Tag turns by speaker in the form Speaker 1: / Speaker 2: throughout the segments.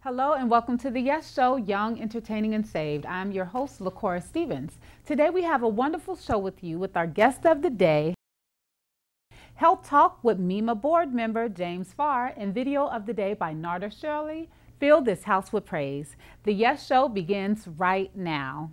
Speaker 1: Hello and welcome to the Yes Show, Young, Entertaining, and Saved. I'm your host, LaCora Stevens. Today we have a wonderful show with you with our guest of the day, Health Talk with MEMAH board member James Farr, and video of the day by Narda Shirley. Fill this house with praise. The Yes Show begins right now.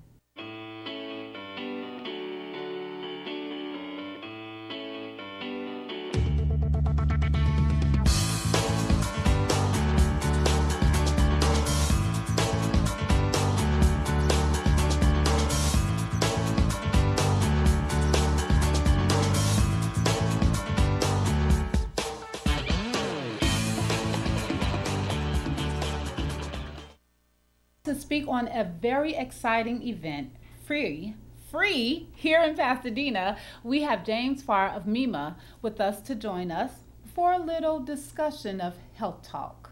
Speaker 1: To speak on a very exciting event, free here in Pasadena, we have James Farr of MEMAH with us to join us for a little discussion of Health Talk.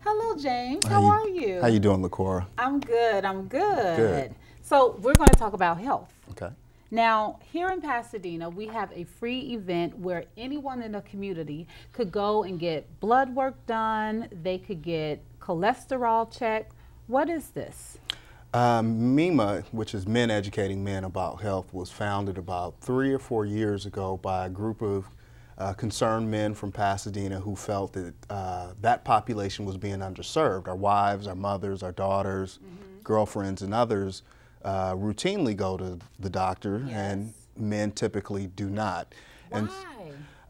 Speaker 1: Hello, James. How are you?
Speaker 2: How you doing, LaCora?
Speaker 1: I'm good. I'm good. So we're going to talk about health.
Speaker 2: Okay.
Speaker 1: Now, here in Pasadena, we have a free event where anyone in the community could go and get blood work done. They could get cholesterol checked. What is this?
Speaker 2: MEMAH, which is Men Educating Men About Health, was founded about 3 or 4 years ago by a group of concerned men from Pasadena who felt that that population was being underserved. Our wives, our mothers, our daughters, girlfriends, and others routinely go to the doctor, and men typically do not.
Speaker 1: Why?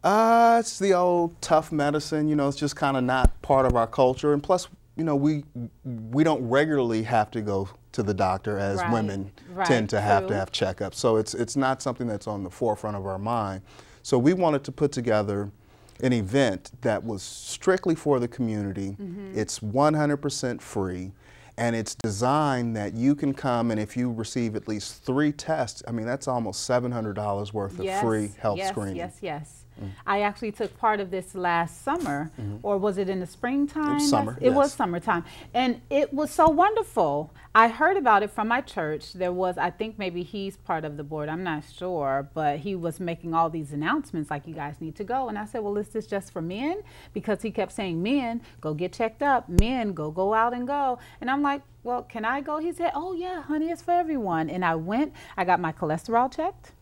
Speaker 2: And it's the old tough medicine, you know, it's just kind of not part of our culture. And plus, you know, we don't regularly have to go to the doctor as women tend to have checkups. So it's not something that's on the forefront of our mind. So we wanted to put together an event that was strictly for the community. It's 100% free, and it's designed that you can come, and if you receive at least 3 tests, I mean, that's almost $700 worth of free health screening.
Speaker 1: Yes. I actually took part of this last summer, or was it in the springtime?
Speaker 2: It was summer.
Speaker 1: It was summertime, and it was so wonderful. I heard about it from my church. There was, I think maybe he's part of the board, I'm not sure, but he was making all these announcements like, you guys need to go. And I said, well, is this just for men? Because he kept saying, men, go get checked up. Men, go out and go. And I'm like, well, can I go? He said, oh yeah, honey, it's for everyone. And I went, I got my cholesterol checked.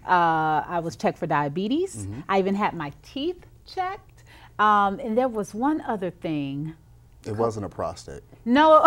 Speaker 1: I was checked for diabetes. I even had my teeth checked. And there was one other thing.
Speaker 2: It wasn't a prostate.
Speaker 1: No.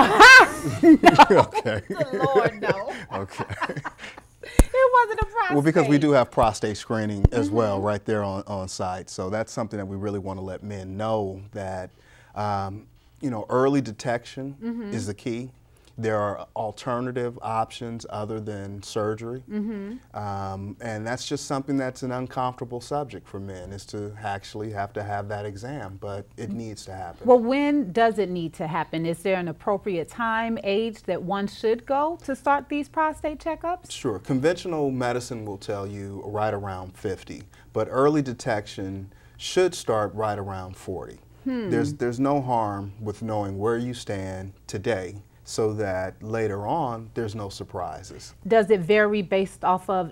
Speaker 2: Okay.
Speaker 1: Good Lord, no.
Speaker 2: Okay.
Speaker 1: It wasn't a prostate.
Speaker 2: Well, because we do have prostate screening as well right there on site. So that's something that we really want to let men know that, you know, early detection is the key. There are alternative options other than surgery. And that's just something that's an uncomfortable subject for men, is to actually have to have that exam, but it needs to happen.
Speaker 1: Well, when does it need to happen? Is there an appropriate time, age that one should go to start these prostate checkups?
Speaker 2: Sure. Conventional medicine will tell you right around 50, but early detection should start right around 40. There's no harm with knowing where you stand today, so that later on there's no surprises.
Speaker 1: Does it vary based off of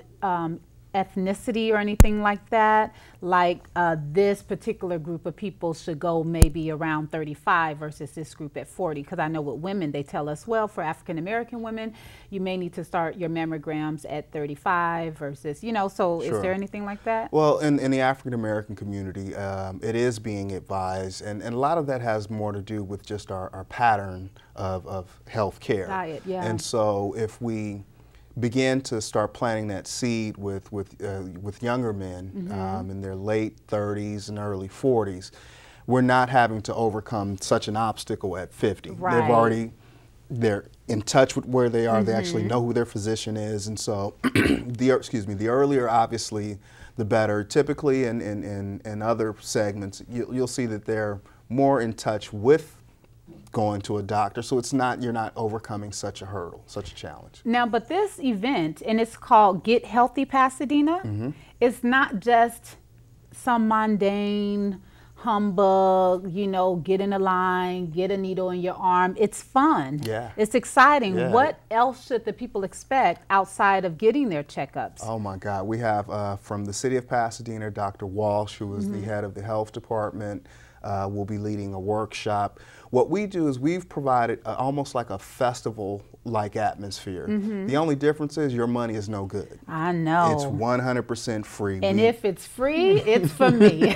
Speaker 1: ethnicity or anything like that? Like this particular group of people should go maybe around 35 versus this group at 40? Because I know with women, they tell us, well, for African American women, you may need to start your mammograms at 35 versus, you know, so is there anything like that?
Speaker 2: Well, in the African American community, it is being advised, and a lot of that has more to do with just our pattern of health care.
Speaker 1: Diet, yeah.
Speaker 2: And so if we begin to start planting that seed with younger men in their late 30s and early 40s, we're not having to overcome such an obstacle at 50. They're in touch with where they are. They actually know who their physician is, and so the earlier, obviously, the better. Typically, in other segments, you'll see that they're more in touch with going to a doctor, so it's not, you're not overcoming such a hurdle, such a challenge.
Speaker 1: Now, but this event, and it's called Get Healthy Pasadena, it's not just some mundane humbug, you know, get in a line, get a needle in your arm. It's fun.
Speaker 2: Yeah.
Speaker 1: It's exciting.
Speaker 2: Yeah.
Speaker 1: What else should the people expect outside of getting their checkups?
Speaker 2: Oh my God. We have from the city of Pasadena, Dr. Walsh, who is the head of the health department. will be leading a workshop. What we do is we've provided almost like a festival-like atmosphere. The only difference is your money is no good.
Speaker 1: I know.
Speaker 2: It's 100% free.
Speaker 1: And if it's free, it's for me.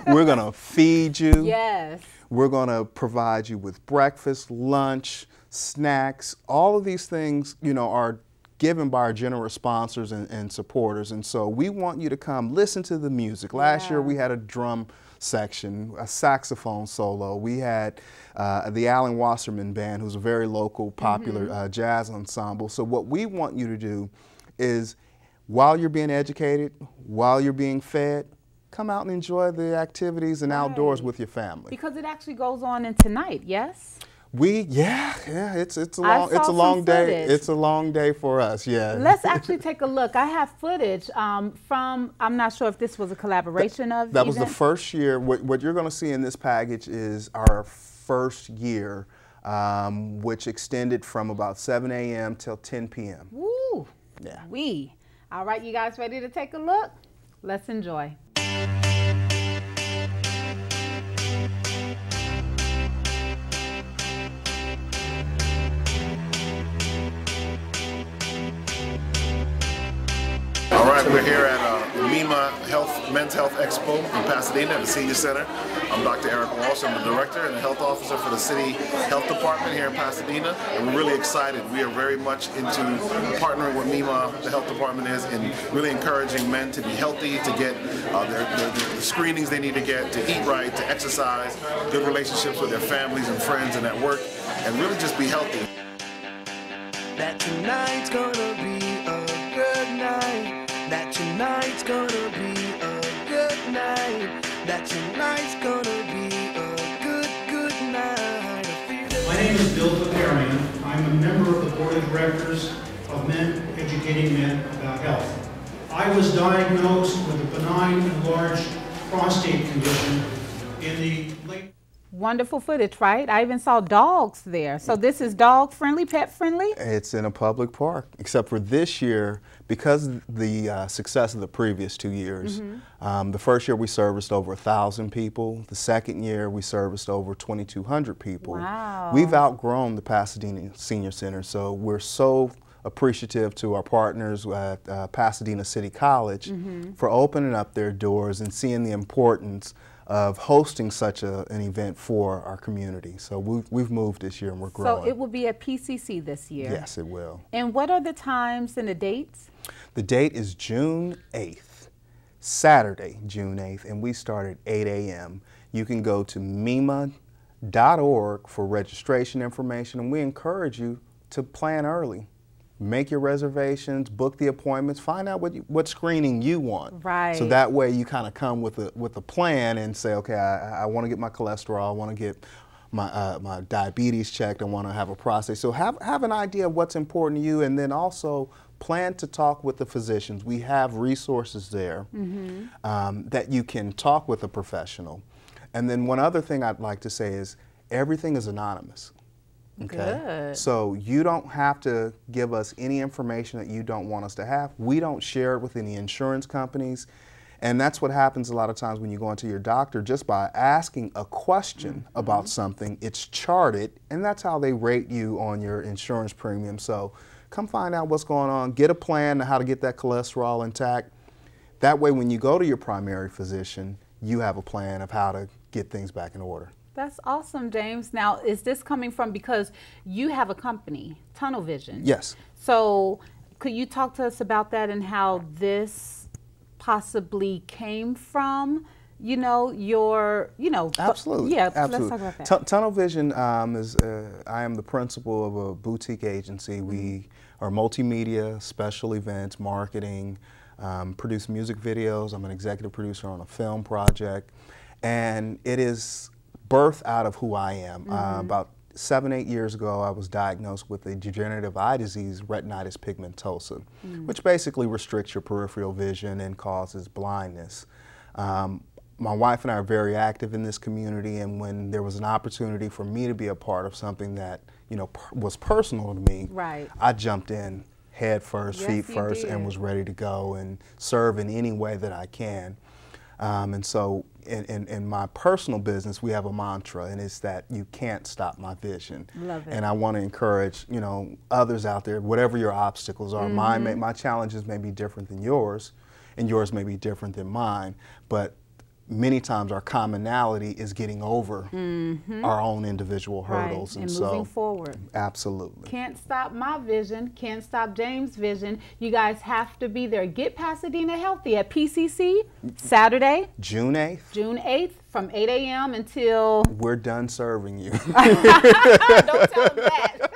Speaker 2: We're going to feed you.
Speaker 1: Yes.
Speaker 2: We're going to provide you with breakfast, lunch, snacks. All of these things, you know, are given by our generous sponsors and supporters. And so we want you to come listen to the music. Last year we had a drum section, a saxophone solo. We had the Alan Wasserman Band, who's a very local, popular jazz ensemble. So what we want you to do is, while you're being educated, while you're being fed, come out and enjoy the activities and outdoors with your family.
Speaker 1: Because it actually goes on in tonight, yes?
Speaker 2: It's a long day. It's a long day for us. Yeah.
Speaker 1: Let's actually take a look. I have footage from. I'm not sure if this was a collaboration of.
Speaker 2: That was the first year. What you're going to see in this package is our first year, which extended from about 7 a.m. till 10 p.m.
Speaker 1: Woo!
Speaker 2: Yeah.
Speaker 1: All right, you guys ready to take a look? Let's enjoy.
Speaker 3: All right, we're here at the MEMAH Men's Health Expo in Pasadena at the Senior Center. I'm Dr. Eric Walsh. I'm the director and the health officer for the City Health Department here in Pasadena, and we're really excited. We are very much into partnering with MEMAH, the health department is, in really encouraging men to be healthy, to get the screenings they need to get, to eat right, to exercise, good relationships with their families and friends and at work, and really just be healthy.
Speaker 4: That tonight's gonna be a good night. That tonight's gonna be a good night. That tonight's gonna be a good night.
Speaker 5: My name is Bill Zakarian. I'm a member of the board of directors of Men Educating Men About Health. I was diagnosed with a benign enlarged prostate condition in the late...
Speaker 1: Wonderful footage, right? I even saw dogs there. So this is dog friendly, pet friendly?
Speaker 2: It's in a public park, except for this year, because of the success of the previous 2 years. The first year we serviced over 1,000 people. The second year we serviced over 2,200 people.
Speaker 1: Wow.
Speaker 2: We've outgrown the Pasadena Senior Center, so we're so appreciative to our partners at Pasadena City College for opening up their doors and seeing the importance of hosting such an event for our community. So we've moved this year and we're growing.
Speaker 1: So it will be at PCC this year?
Speaker 2: Yes, it will.
Speaker 1: And what are the times and the dates?
Speaker 2: The date is June 8th, Saturday, June 8th, and we start at 8 a.m. You can go to memah.org for registration information, and we encourage you to plan early. Make your reservations, book the appointments, find out what screening you want.
Speaker 1: Right.
Speaker 2: So that way you kind of come with a plan and say, okay, I want to get my cholesterol, I want to get my diabetes checked, I want to have a prostate. So have an idea of what's important to you, and then also plan to talk with the physicians. We have resources there that you can talk with a professional. And then one other thing I'd like to say is everything is anonymous. Okay.
Speaker 1: Good.
Speaker 2: So you don't have to give us any information that you don't want us to have. We don't share it with any insurance companies. And that's what happens a lot of times when you go into your doctor. Just by asking a question about something, it's charted, and that's how they rate you on your insurance premium. So come find out what's going on. Get a plan on how to get that cholesterol intact. That way when you go to your primary physician, you have a plan of how to get things back in order.
Speaker 1: That's awesome, James. Now, is this coming from, because you have a company, Tunnel Vision?
Speaker 2: Yes.
Speaker 1: So could you talk to us about that and how this possibly came from, your,
Speaker 2: Absolutely.
Speaker 1: Yeah,
Speaker 2: absolutely.
Speaker 1: Let's talk about that.
Speaker 2: Tunnel Vision is, I am the principal of a boutique agency. We are multimedia, special events, marketing, produce music videos. I'm an executive producer on a film project, and it is birthed out of who I am. About 7-8 years ago, I was diagnosed with a degenerative eye disease, retinitis pigmentosa, which basically restricts your peripheral vision and causes blindness. My wife and I are very active in this community, and when there was an opportunity for me to be a part of something that was personal to me, I jumped in head first, feet first, and was ready to go and serve in any way that I can. And so in my personal business, we have a mantra, and it's that you can't stop my vision.
Speaker 1: Love it.
Speaker 2: And I want to encourage, you know, others out there, whatever your obstacles are. My challenges may be different than yours, and yours may be different than mine, but many times our commonality is getting over our own individual hurdles.
Speaker 1: And moving forward.
Speaker 2: Absolutely.
Speaker 1: Can't stop my vision, can't stop James' vision. You guys have to be there. Get Pasadena Healthy at PCC, Saturday,
Speaker 2: June 8th.
Speaker 1: June 8th from 8 a.m. until...
Speaker 2: We're done serving you.
Speaker 1: Don't tell them that.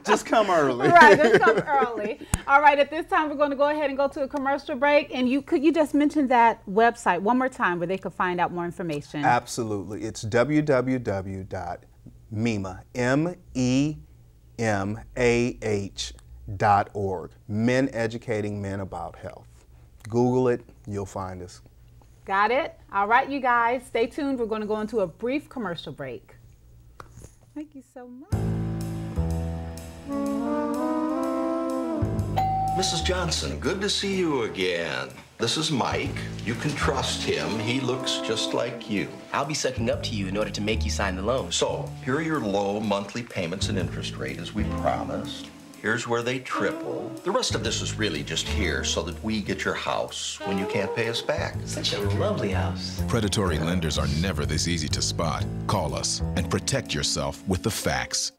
Speaker 2: Just come early.
Speaker 1: Right, just come early. All right, at this time, we're going to go ahead and go to a commercial break. And could you just mention that website one more time where they could find out more information?
Speaker 2: Absolutely. It's www.memah.org. Men Educating Men About Health. Google it, you'll find us.
Speaker 1: Got it? All right, you guys, stay tuned. We're going to go into a brief commercial break. Thank you so much.
Speaker 6: Mrs. Johnson, good to see you again. This is Mike. You can trust him. He looks just like you.
Speaker 7: I'll be sucking up to you in order to make you sign the loan.
Speaker 6: So, here are your low monthly payments and interest rate as we promised. Here's where they triple. The rest of this is really just here so that we get your house when you can't pay us back.
Speaker 7: Such a lovely house.
Speaker 8: Predatory lenders are never this easy to spot. Call us and protect yourself with the facts.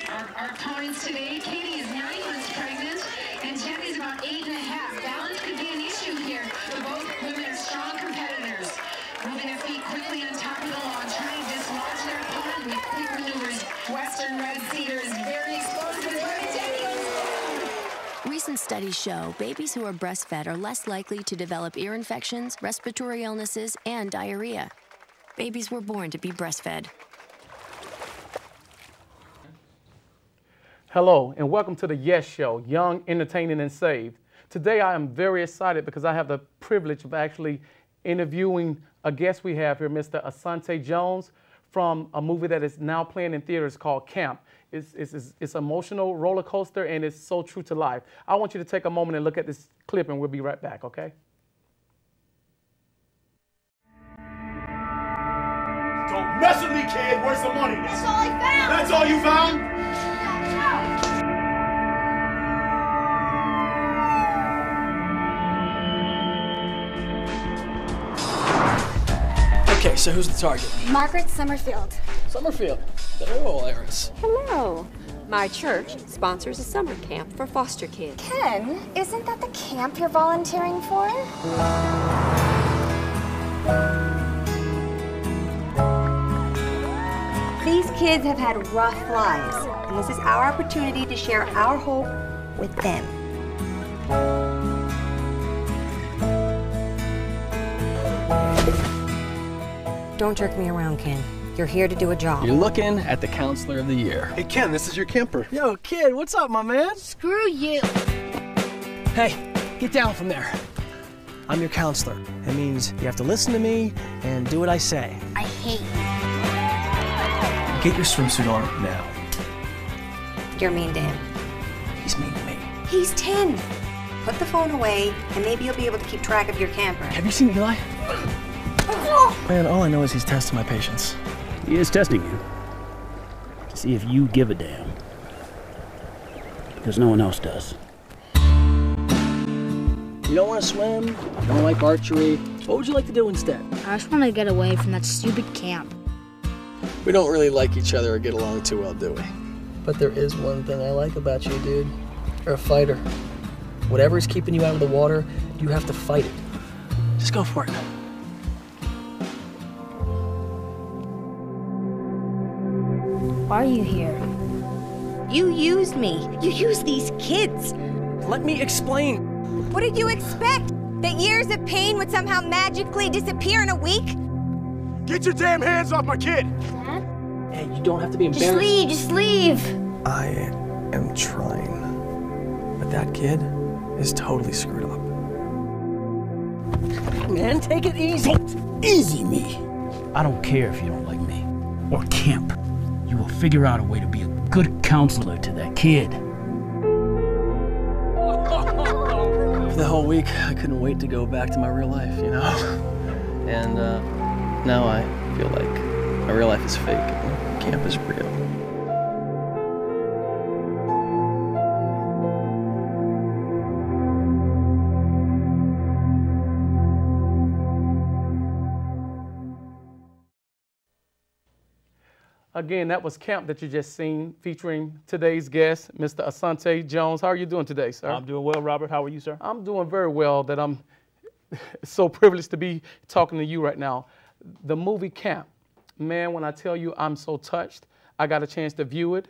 Speaker 9: Our opponents today, Katie is 9 months pregnant, and Jenny's about 8.5. Balance could be an issue here, but both women are strong competitors. Moving their feet quickly on top of the lawn, trying to dislodge their opponent with quick maneuvers. Western Red Cedar is very explosive.
Speaker 10: Recent studies show babies who are breastfed are less likely to develop ear infections, respiratory illnesses, and diarrhea. Babies were born to be breastfed.
Speaker 11: Hello, and welcome to the Yes Show, Young, Entertaining, and Saved. Today I am very excited because I have the privilege of actually interviewing a guest we have here, Mr. Asante Jones, from a movie that is now playing in theaters called Camp. It's emotional roller coaster, and it's so true to life. I want you to take a moment and look at this clip, and we'll be right back, okay?
Speaker 12: Don't mess with me, kid. Where's the money?
Speaker 9: That's all I found.
Speaker 12: That's all you found?
Speaker 7: Okay, so who's the target?
Speaker 9: Margaret Summerfield.
Speaker 7: Summerfield, the rural heiress.
Speaker 13: Hello. My church sponsors a summer camp for foster kids.
Speaker 9: Ken, isn't that the camp you're volunteering for?
Speaker 14: These kids have had rough lives, and this is our opportunity to share our hope with them. Don't jerk me around, Ken. You're here to do a job.
Speaker 7: You're looking at the counselor of the year.
Speaker 12: Hey, Ken, this is your camper.
Speaker 7: Yo, kid, what's up, my man?
Speaker 9: Screw you.
Speaker 7: Hey, get down from there. I'm your counselor. That means you have to listen to me and do what I say.
Speaker 9: I hate
Speaker 7: Get your swimsuit on now.
Speaker 14: You're mean to him.
Speaker 7: He's mean to me.
Speaker 14: He's 10. Put the phone away, and maybe you'll be able to keep track of your camper.
Speaker 7: Have you seen Eli? Man, all I know is he's testing my patience.
Speaker 15: He is testing you to see if you give a damn, because no one else does.
Speaker 7: You don't want to swim, you don't like archery. What would you like to do instead?
Speaker 9: I just want to get away from that stupid camp.
Speaker 7: We don't really like each other or get along too well, do we? But there is one thing I like about you, dude. You're a fighter. Whatever's keeping you out of the water, you have to fight it. Just go for it.
Speaker 14: Why are you here? You used me. You used these kids.
Speaker 7: Let me explain.
Speaker 14: What did you expect? That years of pain would somehow magically disappear in a week?
Speaker 12: Get your damn hands off my kid!
Speaker 14: Dad?
Speaker 7: Hey, you don't have to be embarrassed.
Speaker 14: Just leave.
Speaker 7: I am trying. But that kid is totally screwed up. Man, take it easy.
Speaker 15: Don't easy me. I don't care if you don't like me or camp. You will figure out a way to be a good counselor to that kid.
Speaker 7: For the whole week, I couldn't wait to go back to my real life, you know? And Now I feel like my real life is fake and camp is real.
Speaker 11: Again, that was Camp that you just seen, featuring today's guest, Mr. Asante Jones. How are you doing today, sir?
Speaker 16: I'm doing well, Robert. How are you, sir?
Speaker 11: I'm doing very well. That I'm so privileged to be talking to you right now. The movie Camp, man, when I tell you I'm so touched, I got a chance to view it,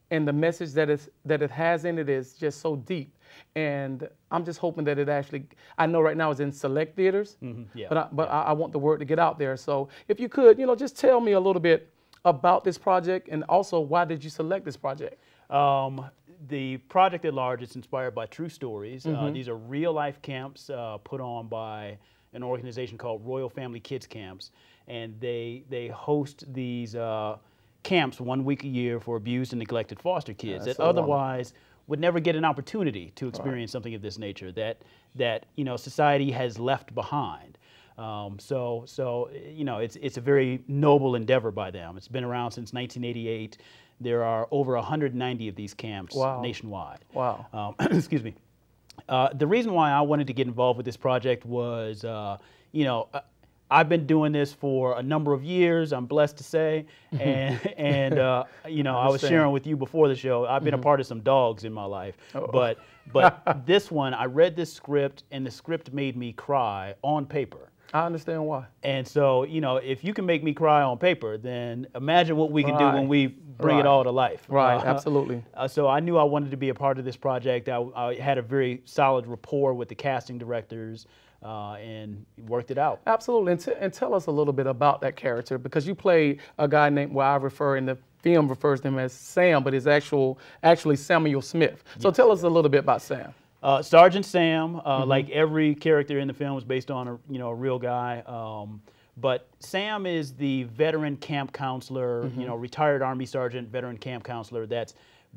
Speaker 11: and the message that it has in it is just so deep. And I'm just hoping that it actually, I know right now it's in select theaters, but I want the word to get out there. So if you could, just tell me a little bit about this project, and also why did you select this project?
Speaker 16: The project at large is inspired by true stories. These are real life camps put on by an organization called Royal Family Kids Camps, and they host these camps 1 week a year for abused and neglected foster kids that otherwise would never get an opportunity to experience something of this nature that society has left behind. It's a very noble endeavor by them. It's been around since 1988. There are over 190 of these camps nationwide.
Speaker 11: Wow.
Speaker 16: Excuse me. The reason why I wanted to get involved with this project was, I've been doing this for a number of years, I'm blessed to say, and I was sharing with you before the show, I've been a part of some dogs in my life, but this one, I read this script, and the script made me cry on paper.
Speaker 11: I understand why.
Speaker 16: And so, if you can make me cry on paper, then imagine what we can do when we bring it all to life.
Speaker 11: Right, absolutely.
Speaker 16: So I knew I wanted to be a part of this project. I had a very solid rapport with the casting directors and worked it out.
Speaker 11: Absolutely. And tell us a little bit about that character, because you played a guy named, I refer in the film refers to him as Sam, but it's actually Samuel Smith. So tell us a little bit about Sam.
Speaker 16: Sergeant Sam, like every character in the film, is based on a real guy. But Sam is the veteran camp counselor, retired Army sergeant, veteran camp counselor that's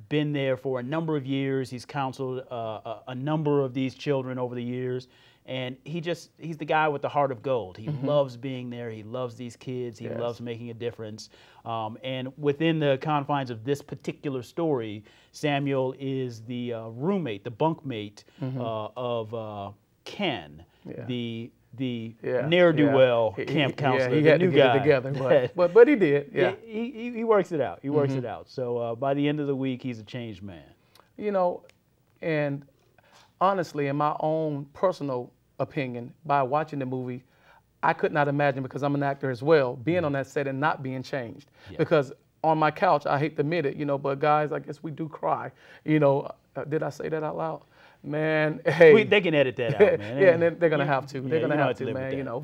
Speaker 16: been there for a number of years. He's counseled a number of these children over the years. And he's the guy with the heart of gold. He loves being there. He loves these kids. He loves making a difference. And within the confines of this particular story, Samuel is the roommate, the bunkmate of Ken, the ne'er-do-well camp counselor.
Speaker 11: He had to get it together, but he did. Yeah,
Speaker 16: he works it out. He works it out. So by the end of the week, he's a changed man.
Speaker 11: And honestly, in my own personal opinion, by watching the movie, I could not imagine, because I'm an actor as well, being on that set and not being changed. Because on my couch, I hate to admit it, but guys, I guess we do cry. Did I say that out loud? Man, hey.
Speaker 16: They can edit that out, man.
Speaker 11: Yeah, and they're going to have to. They're going to have to, man,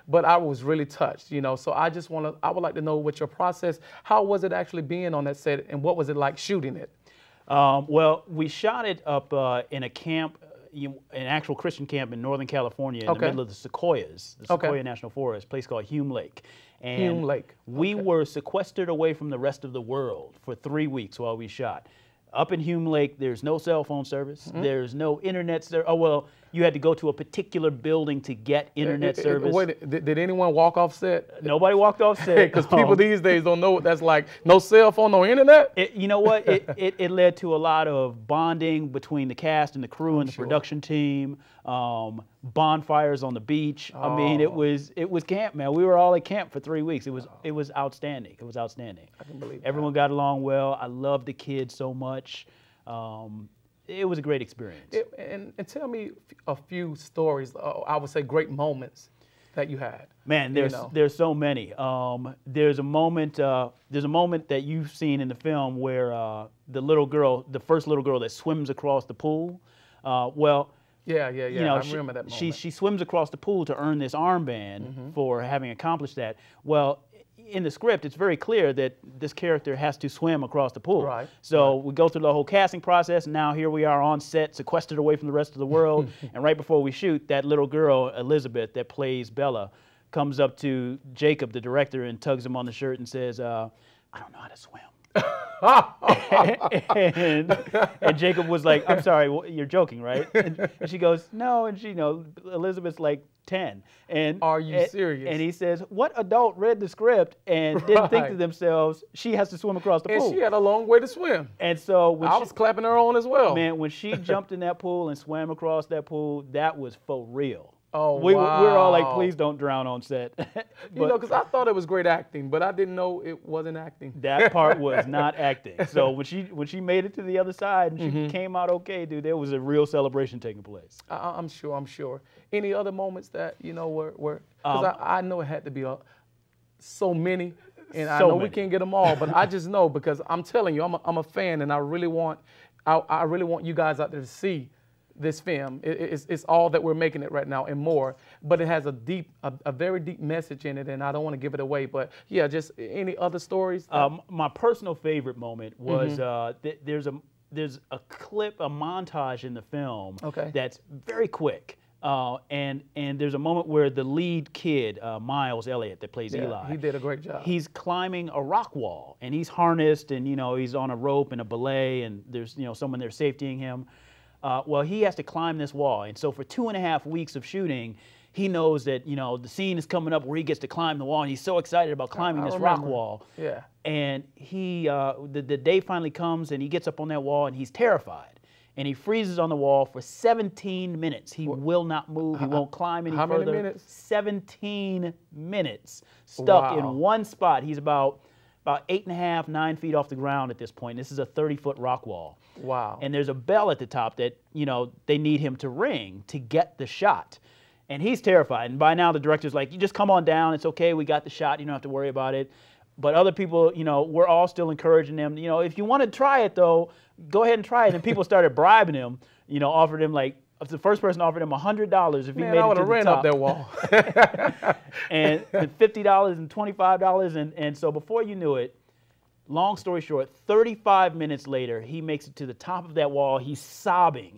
Speaker 11: But I was really touched, so I would like to know what your process, how was it actually being on that set, and what was it like shooting it?
Speaker 16: Well, we shot it up in a camp, an actual Christian camp in Northern California, in the middle of the Sequoias, the Sequoia National Forest, a place called Hume Lake. And we were sequestered away from the rest of the world for 3 weeks while we shot. Up in Hume Lake, there's no cell phone service. There's no internet service. Oh, well, you had to go to a particular building to get internet service.
Speaker 11: Wait, did anyone walk off set?
Speaker 16: Nobody walked off set.
Speaker 11: Because people these days don't know what that's like. No cell phone, no internet?
Speaker 16: You know what? It led to a lot of bonding between the cast and the crew and the production team. Bonfires on the beach. I mean, it was camp, man. We were all at camp for 3 weeks. It was outstanding. It was outstanding.
Speaker 11: I can believe
Speaker 16: Everyone got along well. I loved the kids so much. It was a great experience.
Speaker 11: And tell me a few stories, I would say great moments that you had.
Speaker 16: Man, there's so many. There's a moment that you've seen in the film where the first little girl that swims across the pool.
Speaker 11: Yeah. I remember that moment.
Speaker 16: She swims across the pool to earn this armband for having accomplished that. Well, in the script, it's very clear that this character has to swim across the pool.
Speaker 11: Right.
Speaker 16: So we go through the whole casting process, and now here we are on set, sequestered away from the rest of the world. And right before we shoot, that little girl, Elizabeth, that plays Bella, comes up to Jacob, the director, and tugs him on the shirt and says, I don't know how to swim. and Jacob was like, I'm sorry, you're joking, right? And she goes, no. And she, Elizabeth's like 10. And
Speaker 11: are you serious?
Speaker 16: And he says, what adult read the script and didn't think to themselves, she has to swim across the pool?
Speaker 11: And she had a long way to swim.
Speaker 16: And so when
Speaker 11: I was clapping her on as well.
Speaker 16: Man, when she jumped in that pool and swam across that pool, that was for real.
Speaker 11: Oh,
Speaker 16: we were all like,
Speaker 11: wow.
Speaker 16: please don't drown on set.
Speaker 11: Because I thought it was great acting, but I didn't know it wasn't acting.
Speaker 16: That part was not acting. So when she made it to the other side and she came out okay, dude, there was a real celebration taking place.
Speaker 11: I'm sure. Any other moments that, were because I know it had to be so many, and I know we can't get them all, but I just know because I'm telling you, I'm a fan, and I really want you guys out there to see this film. It's all that we're making it right now and more, but it has a very deep message in it, and I don't want to give it away. But yeah, just any other stories?
Speaker 16: My personal favorite moment was there's a clip, a montage in the film that's very quick. And there's a moment where the lead kid, Miles Elliott, that plays Eli,
Speaker 11: he did a great job.
Speaker 16: He's climbing a rock wall, and he's harnessed, and he's on a rope and a belay, and there's someone there safetying him. Well, he has to climb this wall, and so for 2.5 weeks of shooting, he knows that the scene is coming up where he gets to climb the wall, and he's so excited about climbing this rock wall.
Speaker 11: Yeah.
Speaker 16: And he, the day finally comes, and he gets up on that wall, and he's terrified, and he freezes on the wall for 17 minutes. He will not move. He won't climb any further.
Speaker 11: How many minutes?
Speaker 16: 17 minutes stuck in one spot. He's about 8.5, 9 feet off the ground at this point. This is a 30-foot rock wall.
Speaker 11: Wow.
Speaker 16: And there's a bell at the top that, they need him to ring to get the shot. And he's terrified. And by now the director's like, you just come on down. It's okay. We got the shot. You don't have to worry about it. But other people, we're all still encouraging him. If you want to try it, though, go ahead and try it. And people started bribing him, offered him the first person offered him $100 if he made it to the top.
Speaker 11: I would have ran up that wall.
Speaker 16: and $50 and $25. And so before you knew it, long story short, 35 minutes later, he makes it to the top of that wall. He's sobbing.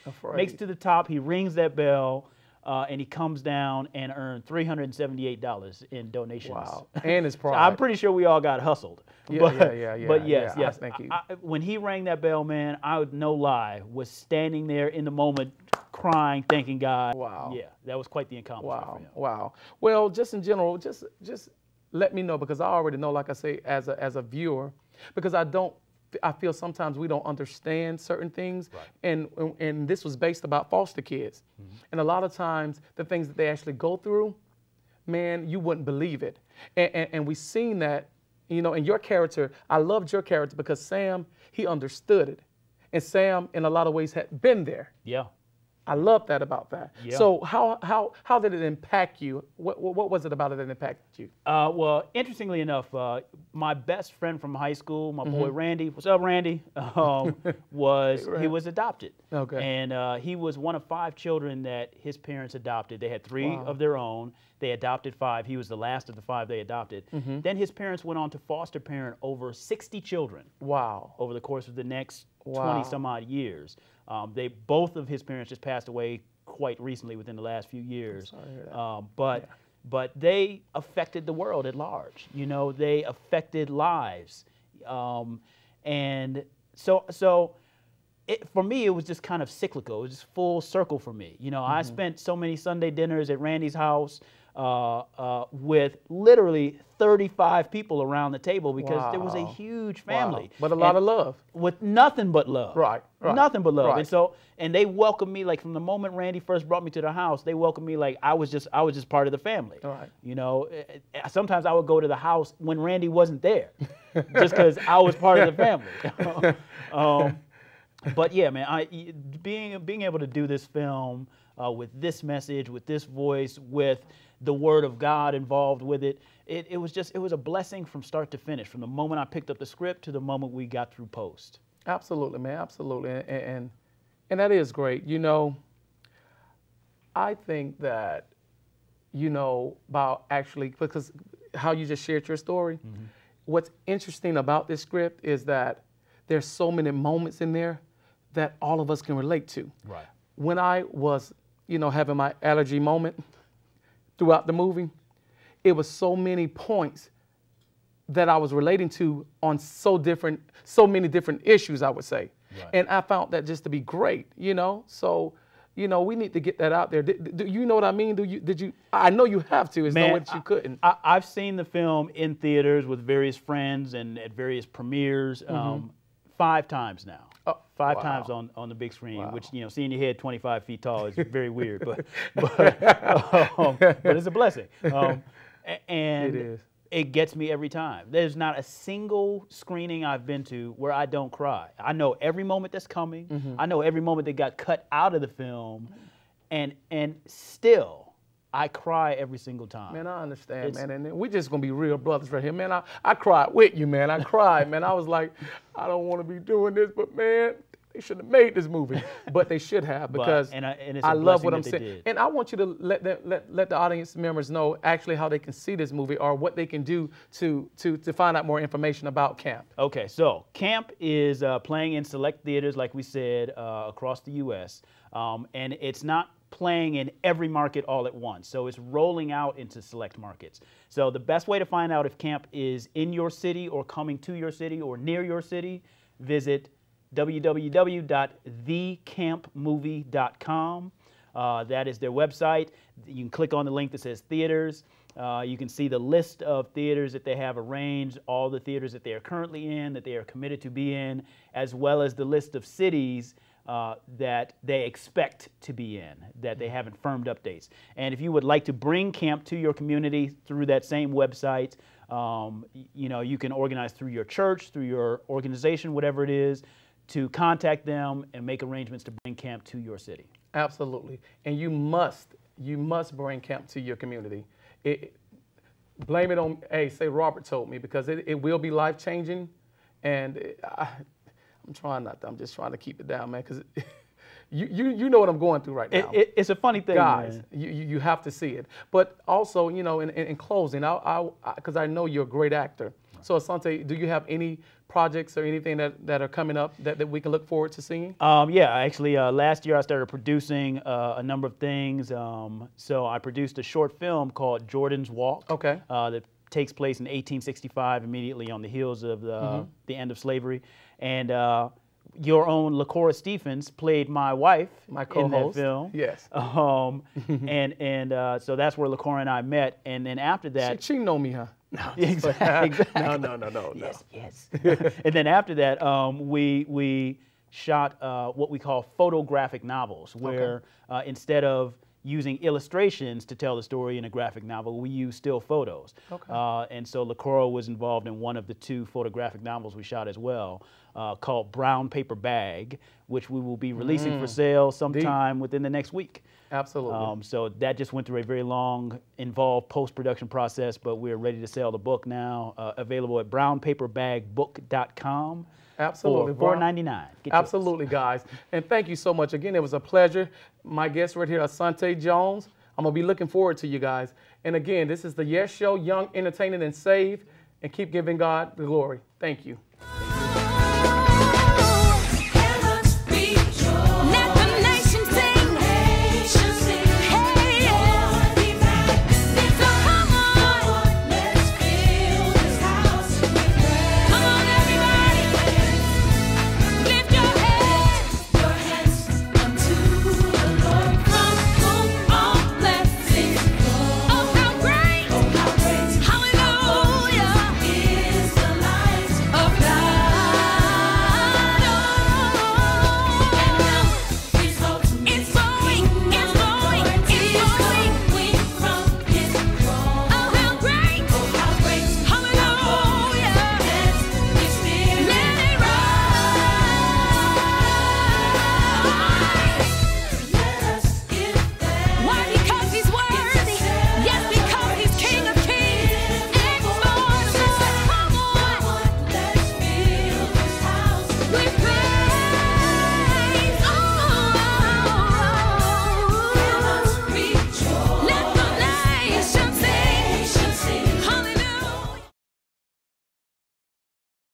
Speaker 11: Afraid.
Speaker 16: Makes it to the top. He rings that bell, and he comes down and earned $378 in donations.
Speaker 11: Wow. And his pride.
Speaker 16: So I'm pretty sure we all got hustled.
Speaker 11: Yeah.
Speaker 16: But yes.
Speaker 11: Thank you.
Speaker 16: When he rang that bell, man, I would, no lie, was standing there in the moment, crying, thanking God.
Speaker 11: Wow.
Speaker 16: Yeah, that was quite the accomplishment for him.
Speaker 11: Wow. Well, just in general, just let me know, because I already know, like I say, as a viewer, because I feel sometimes we don't understand certain things, right. and this was based about foster kids, and a lot of times the things that they actually go through, man, you wouldn't believe it, and we've seen that, in your character. I loved your character because Sam, he understood it, and Sam in a lot of ways had been there.
Speaker 16: Yeah.
Speaker 11: I love that about that.
Speaker 16: Yeah.
Speaker 11: So how did it impact you? What was it about it that impacted you?
Speaker 16: Well, interestingly enough, my best friend from high school, my boy Randy, what's up, Randy? He was adopted.
Speaker 11: Okay.
Speaker 16: And he was one of 5 children that his parents adopted. They had 3 of their own. They adopted 5. He was the last of the 5 they adopted. Then his parents went on to foster parent over 60 children.
Speaker 11: Wow.
Speaker 16: Over the course of the next 20 some odd years. Both of his parents just passed away quite recently within the last few years.
Speaker 11: I'm sorry to hear that.
Speaker 16: But they affected the world at large. They affected lives. And so for me, it was just kind of cyclical. It was just full circle for me. I spent so many Sunday dinners at Randy's house with literally 35 people around the table because there was a huge family.
Speaker 11: Wow. But a lot of love.
Speaker 16: With nothing but love.
Speaker 11: Right.
Speaker 16: Nothing but love.
Speaker 11: Right.
Speaker 16: And they welcomed me, like, from the moment Randy first brought me to the house, they welcomed me like I was just part of the family.
Speaker 11: Right.
Speaker 16: Sometimes I would go to the house when Randy wasn't there just because I was part of the family. But yeah, man, being able to do this film with this message, with this voice, with the Word of God involved with it, it was a blessing from start to finish, from the moment I picked up the script to the moment we got through post.
Speaker 11: Absolutely, man, absolutely, and that is great. I think that, about actually, because how you just shared your story, what's interesting about this script is that there's so many moments in there that all of us can relate to.
Speaker 16: Right.
Speaker 11: When I was, having my allergy moment throughout the movie, it was so many points that I was relating to on so many different issues, I would say. Right. And I found that just to be great, you know? So, you know, we need to get that out there. Do you know what I mean? Did you? I know you have to. It's no way that you couldn't.
Speaker 16: I've seen the film in theaters with various friends and at various premieres 5 times now. Oh, 5 times on the big screen, which, you know, seeing your head 25 feet tall is very weird, but it's a blessing. And it is. It gets me every time. There's not a single screening I've been to where I don't cry. I know every moment that's coming. I know every moment that got cut out of the film, and still I cry every single time.
Speaker 11: Man, I understand, man. And we're just gonna be real brothers right here, man. I cried with you, man. I cried, man. I was like, I don't want to be doing this, but man, they should have made this movie, but they should have, because I love what I'm saying. And I want you to let the audience members know actually how they can see this movie or what they can do to find out more information about camp.
Speaker 16: Okay, so camp is playing in select theaters, like we said, across the U.S., and it's not playing in every market all at once. So it's rolling out into select markets. So the best way to find out if camp is in your city or coming to your city or near your city, visit www.thecampmovie.com. That is their website. You can click on the link that says theaters. You can see the list of theaters that they have arranged, all the theaters that they are currently in, that they are committed to be in, as well as the list of cities that they expect to be in, that they haven't firmed up dates. And if you would like to bring camp to your community through that same website, you know, you can organize through your church, through your organization, whatever it is, to contact them and make arrangements to bring camp to your city.
Speaker 11: Absolutely. And you must bring camp to your community. Blame it on, hey, say Robert told me, because it will be life-changing. And I'm trying not to, I'm just trying to keep it down, man, because you know what I'm going through right now.
Speaker 16: It's a funny thing,
Speaker 11: guys,
Speaker 16: man.
Speaker 11: You have to see it. But also, you know, in closing, because I know you're a great actor. So Asante, do you have any projects or anything that are coming up that we can look forward to seeing?
Speaker 16: Yeah, actually, last year I started producing a number of things. So I produced a short film called Jordan's Walk. Okay. That takes place in 1865, immediately on the heels of the end of slavery. And your own LaCora Stephens played my wife, my co-host, in that film.
Speaker 11: Yes.
Speaker 16: And so that's where LaCora and I met. And then after that,
Speaker 11: she know me, huh?
Speaker 16: No, exactly.
Speaker 11: No.
Speaker 16: Yes. And then after that, we shot what we call photographic novels, where instead of using illustrations to tell the story in a graphic novel, we use still photos. Okay. And so LaCora was involved in one of the 2 photographic novels we shot as well, called Brown Paper Bag, which we will be releasing for sale sometime within the next week.
Speaker 11: Absolutely.
Speaker 16: So that just went through a very long, involved post-production process, but we're ready to sell the book now, available at brownpaperbagbook.com.
Speaker 11: Absolutely.
Speaker 16: For $4.99.
Speaker 11: Absolutely, guys. And thank you so much. Again, it was a pleasure. My guest right here, Asante Jones. I'm going to be looking forward to you guys. And again, this is the Yes Show, young, entertaining, and saved. And keep giving God the glory. Thank you.